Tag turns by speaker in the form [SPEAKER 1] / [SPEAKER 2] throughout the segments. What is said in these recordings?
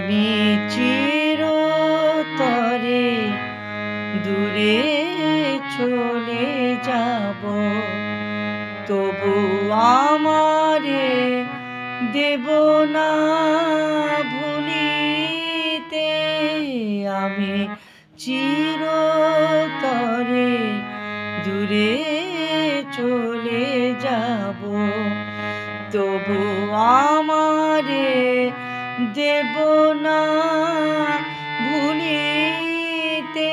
[SPEAKER 1] আমি চিরতরে দূরে চলে যাব, তবু আমারে দেব না ভুলিতে। আমি চিরতরে দূরে চলে যাব, তবু আমারে দেব না ভুলিতে।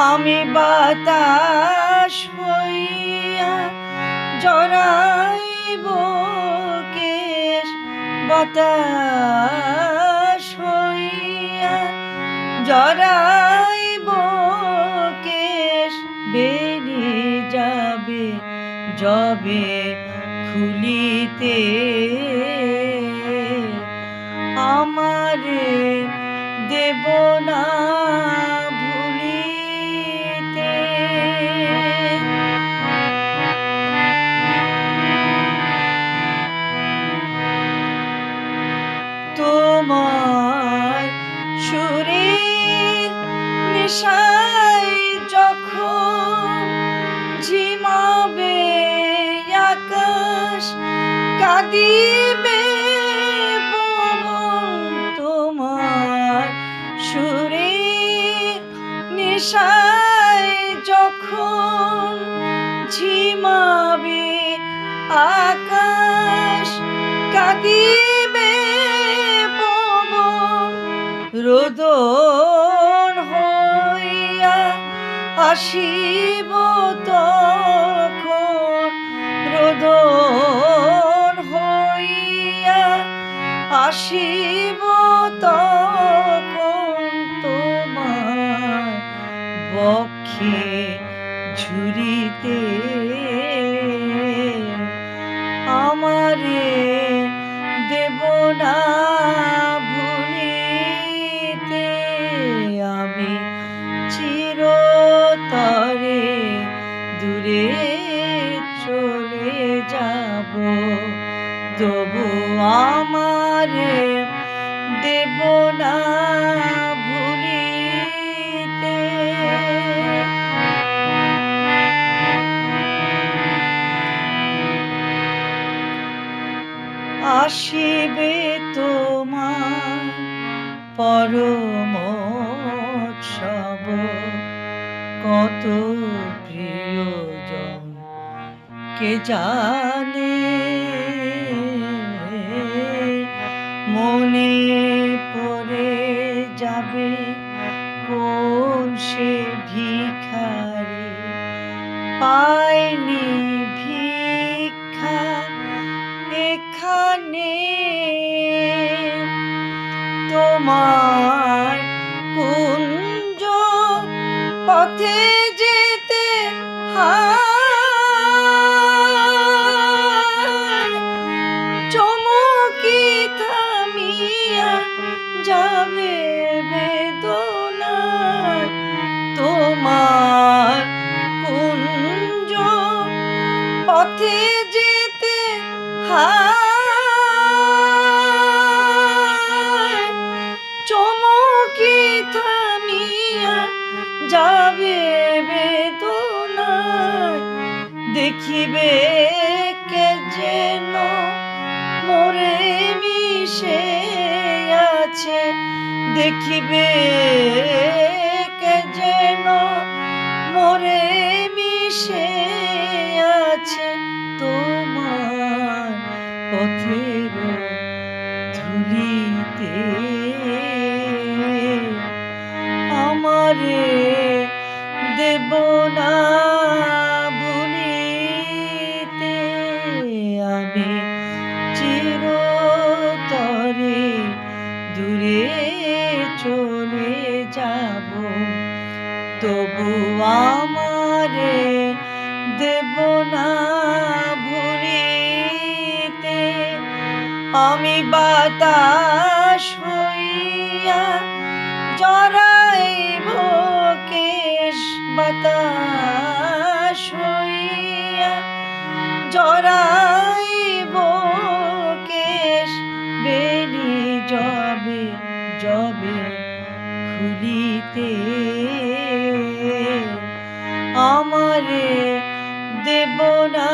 [SPEAKER 1] আমি বাতাস হইয়া জড়াইব কেশ, বাতাস হইয়া জড়াইব কেশ, বেরিয়ে যাবে যবে খুলিতে। আমারে দেব না ভুলিতে। তোমার সুরের নেশায় যখন ঝিমাবে আকাশ, কাঁদিবে পবন। তোমার সুরের নেশায় যখন ঝিমাবে আকাশ, কাঁদিবে পবন। রোদন হইয়া আসিব তখন, রোদন হইয়া আসিব তখন। তোমার বক্ষে ঝুরিতে আমারে দেব না ভুলিতে। আমি চিরতরে দূরে চলে যাব, তবু আমারে দেব না ভুলিতে। আসিবে তোমার পরম উৎসব, কত প্রিয়জন কে জানে। মনে পড়ে যাবে কোন সে ভিখারি, পায়নি ভিক্ষা এখানে। তোমার কুঞ্জ পথে যেতে হায়, চমকি থামিয়া যাবে বেদনায়। তোমার কুঞ্জ পথে যেতে হায়, চমকি থামিয়া যাবে বেদনায়। দেখিবে কে যেন মোরে মিশে আছে, দেখিবে কে যেন মোরে মিশে আছে। তোমার পথের ধুলিতে আমারে দেব না ভুলিতে। আমি চিরতরে দূরে চলে যাব, তবু আমারে দেব না ভুলিতে। আমি বাতাস হইয়া জড়াইব কেশ, বাতাস হইয়া জড়াইব কেশ, বেরিয়ে যাবে যবে খুলিতে আমারে দেব না